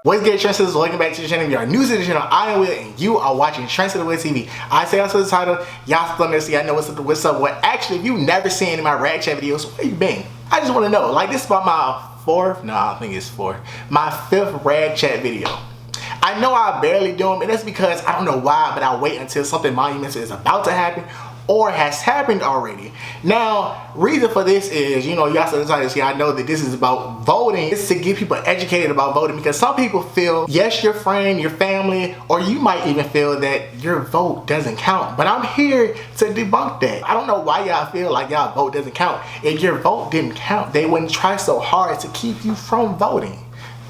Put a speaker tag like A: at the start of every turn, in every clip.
A: What's good, Trendsetters? Welcome back to the channel. If you are new to the channel, I am Will, and you are watching Trendsetter with TV. I say also the title, y'all still to see. I know what's up. Well, actually, if you've never seen any of my rag chat videos, where you been? I just want to know. Like, this is about my my fifth rag chat video. I know I barely do them, and that's because I don't know why, but I wait until something monumental is about to happen or has happened already. Now, reason for this is, y'all saw the title here. I know that this is about voting. It's to get people educated about voting, because some people feel, yes, your friend, your family, or you might even feel that your vote doesn't count. But I'm here to debunk that. I don't know why y'all feel like y'all vote doesn't count. If your vote didn't count, they wouldn't try so hard to keep you from voting.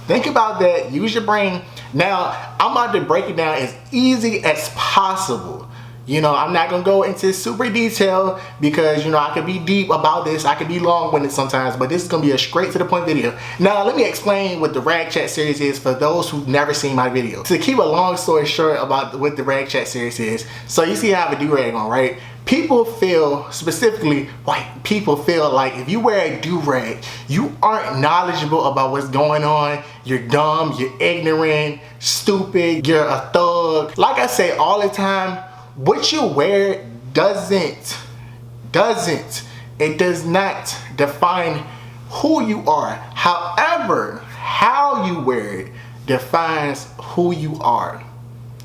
A: Think about that. Use your brain. Now, I'm about to break it down as easy as possible. I'm not gonna go into super detail because I could be deep about this. I could be long-winded sometimes, but this is gonna be a straight to the point video. Now let me explain what the rag chat series is for those who've never seen my video. To keep a long story short about what the rag chat series is, so you see I have a do-rag on, right? People feel, specifically white people feel like if you wear a do-rag, you aren't knowledgeable about what's going on. You're dumb, you're ignorant, stupid, you're a thug. Like I say all the time, what you wear does not define who you are. However, how you wear it defines who you are.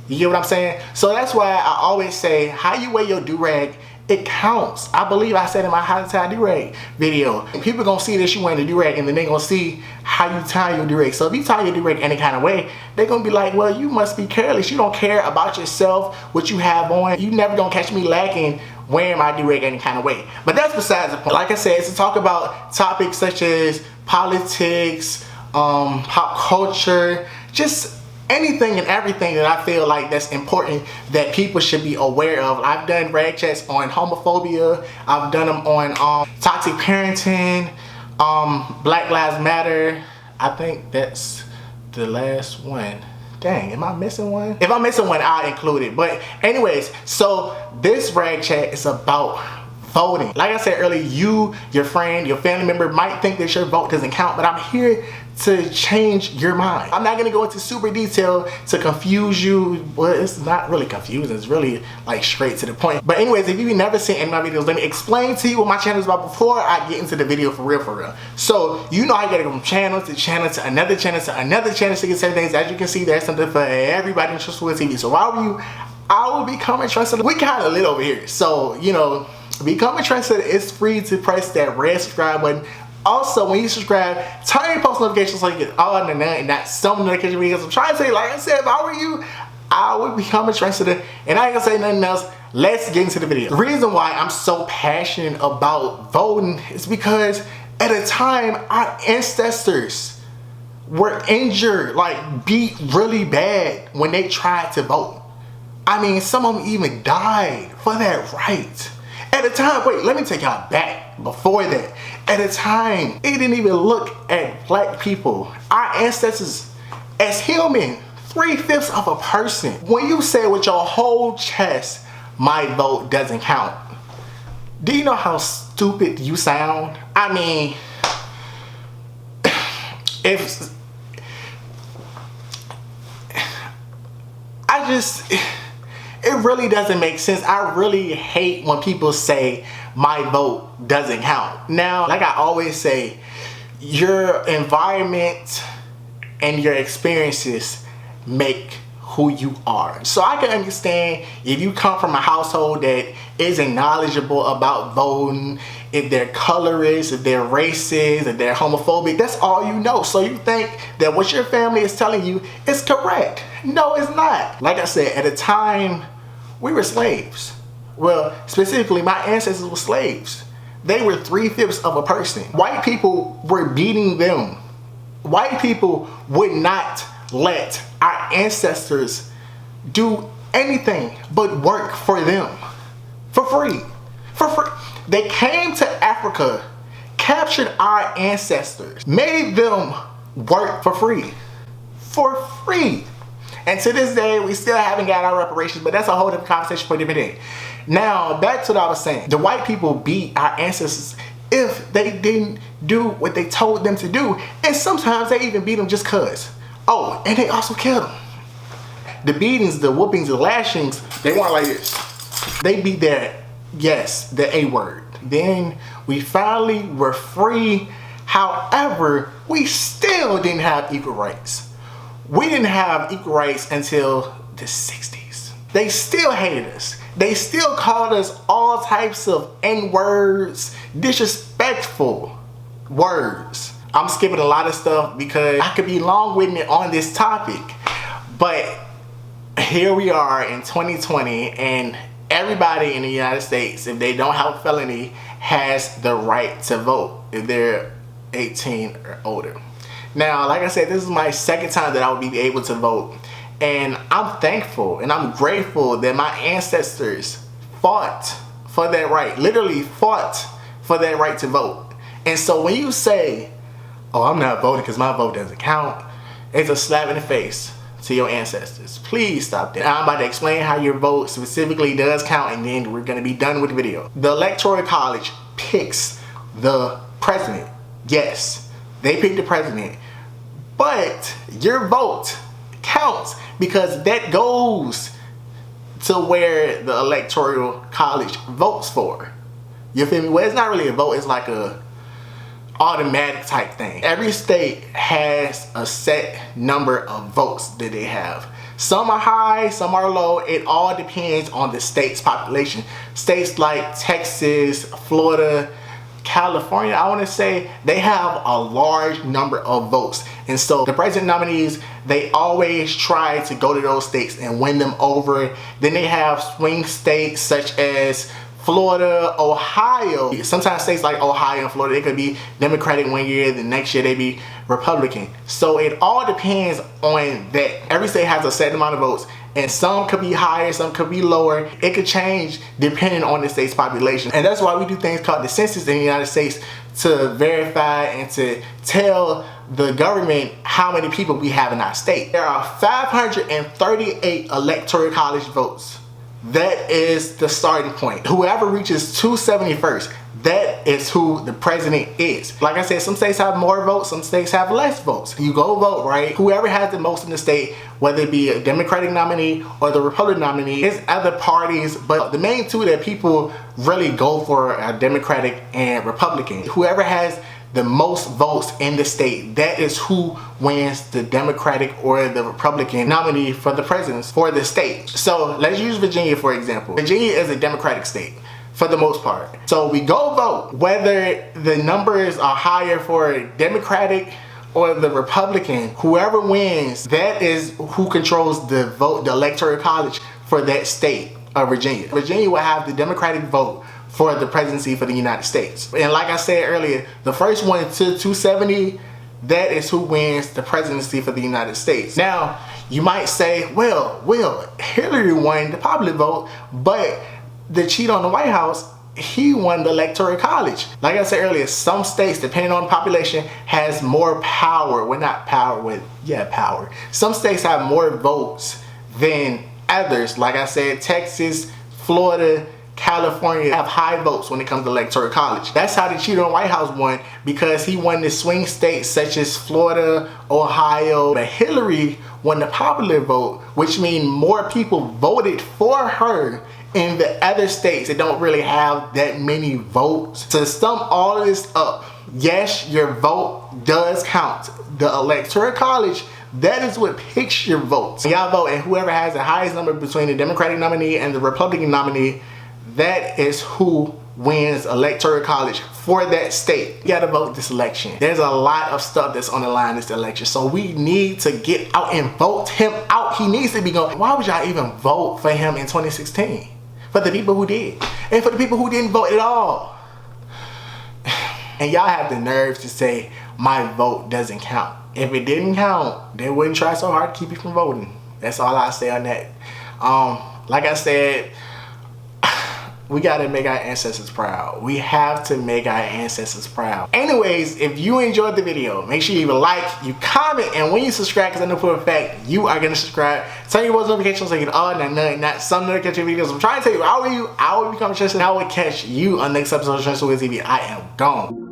A: You get what I'm saying? So that's why I always say how you wear your do-rag, it counts. I believe I said in my how to tie do-rag video. People gonna see this you wearing the do-rag, and then they gonna see how you tie your do-rag. So if you tie your do-rag any kind of way, they gonna be like, well, you must be careless. You don't care about yourself, what you have on. You never gonna catch me lacking wearing my do-rag any kind of way. But that's besides the point. Like I said, it's to talk about topics such as politics, pop culture, just anything and everything that I feel like that's important that people should be aware of. I've done rag chats on homophobia. I've done them on toxic parenting, Black Lives Matter. I think that's the last one. Dang, am I missing one? If I'm missing one, I'll include it. But anyways, so this rag chat is about voting. Like I said earlier, you, your friend, your family member might think that your vote doesn't count, but I'm here to change your mind. I'm not gonna go into super detail to confuse you. Well, it's not really confusing, it's really like straight to the point. But anyways, if you've never seen any of my videos, let me explain to you what my channel is about before I get into the video for real. So you know I gotta go from channel to channel to another channel to another channel to get certain things. As you can see, there's something for everybody in Trendsetter TV. So why were you, I will become a Trendsetter. We kind of lit over here. So, become a Trendsetter. It's free to press that red subscribe button. Also, when you subscribe, turn your post notifications so you get all the and not some notification videos. I'm trying to say, like I said, if I were you, I would become a Trendsetter. And I ain't gonna say nothing else. Let's get into the video. The reason why I'm so passionate about voting is because at a time, our ancestors were injured, like beat really bad when they tried to vote. I mean, some of them even died for that right. At a time, wait, let me take y'all back before that. At a time, it didn't even look at black people, our ancestors, as human, 3/5 of a person. When you say with your whole chest, my vote doesn't count, do you know how stupid you sound? I mean, it really doesn't make sense. I really hate when people say my vote doesn't count. Now, like I always say, your environment and your experiences make who you are. So I can understand if you come from a household that isn't knowledgeable about voting, if they're colorist, if they're racist, if they're homophobic, that's all you know. So you think that what your family is telling you is correct. No, it's not. Like I said, at a time, we were slaves. Well, specifically, my ancestors were slaves. They were 3/5 of a person. White people were beating them. White people would not let our ancestors do anything but work for them. For free. For free. They came to Africa, captured our ancestors, made them work for free. For free. And to this day, we still haven't got our reparations, but that's a whole different conversation for a different day. Now, back to what I was saying. The white people beat our ancestors if they didn't do what they told them to do. And sometimes they even beat them just cause. Oh, and they also killed him. The beatings, the whoopings, the lashings, they weren't like this. They beat their, yes, the A word. Then we finally were free. However, we still didn't have equal rights. We didn't have equal rights until the 60s. They still hated us. They still called us all types of N-words, disrespectful words. I'm skipping a lot of stuff because I could be long-winded on this topic, but here we are in 2020 and everybody in the United States, if they don't have a felony, has the right to vote if they're 18 or older. Now, like I said, this is my second time that I will be able to vote, and I'm thankful and I'm grateful that my ancestors fought for that right, literally fought for that right to vote. And so when you say, oh, I'm not voting because my vote doesn't count, it's a slap in the face to your ancestors. Please stop that. I'm about to explain how your vote specifically does count, and then we're going to be done with the video. The Electoral College picks the president. Yes, they pick the president, but your vote counts because that goes to where the Electoral College votes for. You feel me? Well, it's not really a vote, it's like a automatic type thing. Every state has a set number of votes that they have. Some are high, some are low. It all depends on the state's population. States like Texas, Florida, California, I want to say, they have a large number of votes. And so the president nominees, they always try to go to those states and win them over. Then they have swing states such as Florida, Ohio. Sometimes states like Ohio and Florida, they could be Democratic one year, the next year they be Republican. So it all depends on that. Every state has a set amount of votes, and some could be higher, some could be lower. It could change depending on the state's population. And that's why we do things called the census in the United States, to verify and to tell the government how many people we have in our state. There are 538 Electoral College votes. That is the starting point. Whoever reaches 271st, that is who the president is. Like I said, some states have more votes, some states have less votes. You go vote, right? Whoever has the most in the state, whether it be a Democratic nominee or the Republican nominee, it's other parties, but the main two that people really go for are Democratic and Republican. Whoever has the most votes in the state, that is who wins the Democratic or the Republican nominee for the president for the state. So let's use Virginia for example. Virginia is a Democratic state for the most part. So we go vote, whether the numbers are higher for Democratic or the Republican, whoever wins, that is who controls the vote, the Electoral College for that state of Virginia. Virginia will have the Democratic vote for the presidency for the United States. And like I said earlier, the first one to 270, that is who wins the presidency for the United States. Now, you might say, well, Hillary won the popular vote, but the cheat on the White House, he won the Electoral College. Like I said earlier, some states, depending on the population, has more power. Well, not power, with, yeah, power. Some states have more votes than others. Like I said, Texas, Florida, California have high votes when it comes to Electoral College. That's how the cheater on the White House won, because he won the swing states such as Florida, Ohio. But Hillary won the popular vote, which means more people voted for her in the other states that don't really have that many votes. To sum all of this up, yes, your vote does count. The Electoral College, that is what picks your votes. Y'all vote, and whoever has the highest number between the Democratic nominee and the Republican nominee, that is who wins Electoral College for that state. You gotta vote this election. There's a lot of stuff that's on the line this election, so we need to get out and vote him out. He needs to be going. Why would y'all even vote for him in 2016? For the people who did, and for the people who didn't vote at all. And y'all have the nerve to say my vote doesn't count. If it didn't count, they wouldn't try so hard to keep you from voting. That's all I say on that. Like I said, we gotta make our ancestors proud. We have to make our ancestors proud. Anyways, if you enjoyed the video, make sure you leave a like, you comment, and when you subscribe, because I know for a fact you are gonna subscribe, turn your post notifications so you get all, not some notification videos. I'm trying to tell you, I will become Tristan. I will catch you on the next episode of Tristan with TV. I am gone.